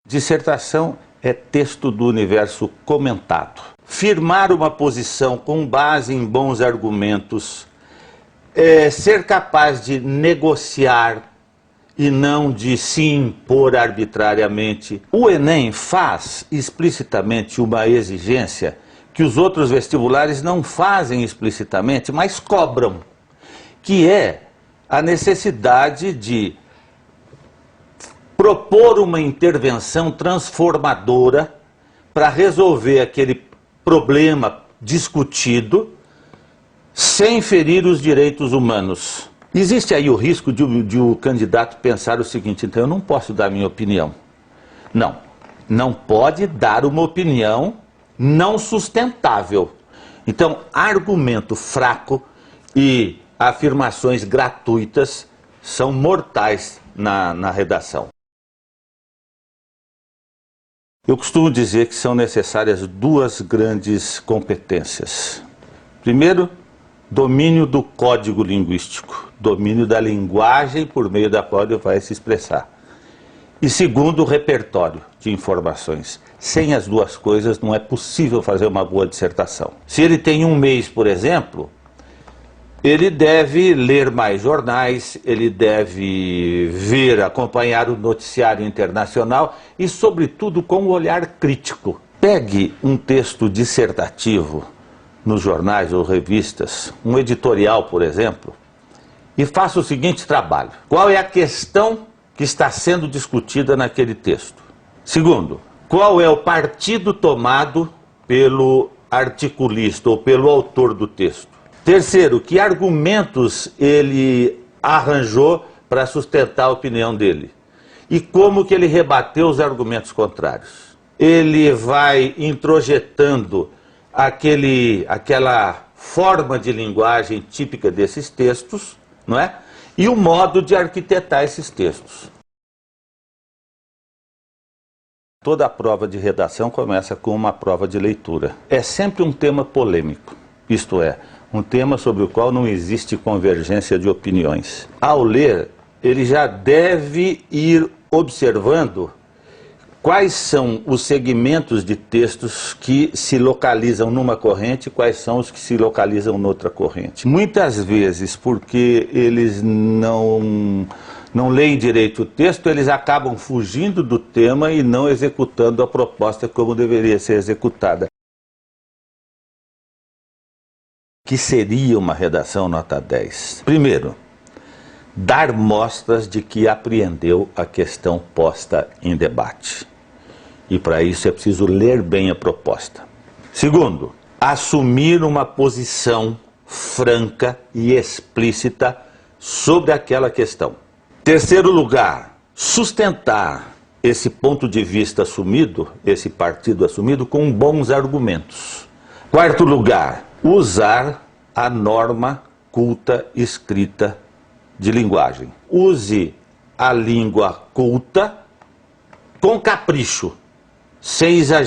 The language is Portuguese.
Dissertação é texto do universo comentado. Firmar uma posição com base em bons argumentos, ser capaz de negociar e não de se impor arbitrariamente. O Enem faz explicitamente uma exigência que os outros vestibulares não fazem explicitamente, mas cobram, que é a necessidade de propor uma intervenção transformadora para resolver aquele problema discutido sem ferir os direitos humanos. Existe aí o risco de o candidato pensar o seguinte: então eu não posso dar minha opinião. Não pode dar uma opinião não sustentável. Então, argumento fraco e afirmações gratuitas são mortais na redação. Eu costumo dizer que são necessárias duas grandes competências. Primeiro, domínio do código linguístico, domínio da linguagem por meio da qual ele vai se expressar. E segundo, repertório de informações. Sem as duas coisas não é possível fazer uma boa dissertação. Se ele tem um mês, por exemplo, ele deve ler mais jornais, ele deve acompanhar o noticiário internacional e, sobretudo, com um olhar crítico. Pegue um texto dissertativo nos jornais ou revistas, um editorial, por exemplo, e faça o seguinte trabalho: qual é a questão que está sendo discutida naquele texto? Segundo, qual é o partido tomado pelo articulista ou pelo autor do texto? Terceiro, que argumentos ele arranjou para sustentar a opinião dele? E como que ele rebateu os argumentos contrários? Ele vai introjetando aquela forma de linguagem típica desses textos, não é? E o modo de arquitetar esses textos. Toda a prova de redação começa com uma prova de leitura. É sempre um tema polêmico, isto é, um tema sobre o qual não existe convergência de opiniões. Ao ler, ele já deve ir observando quais são os segmentos de textos que se localizam numa corrente e quais são os que se localizam noutra corrente. Muitas vezes, porque eles não leem direito o texto, eles acabam fugindo do tema e não executando a proposta como deveria ser executada. Que seria uma redação nota 10? Primeiro, dar mostras de que apreendeu a questão posta em debate. E para isso é preciso ler bem a proposta. Segundo, assumir uma posição franca e explícita sobre aquela questão. Terceiro lugar, sustentar esse ponto de vista assumido, esse partido assumido, com bons argumentos. Quarto lugar, usar a norma culta escrita de linguagem. Use a língua culta com capricho, sem exagero.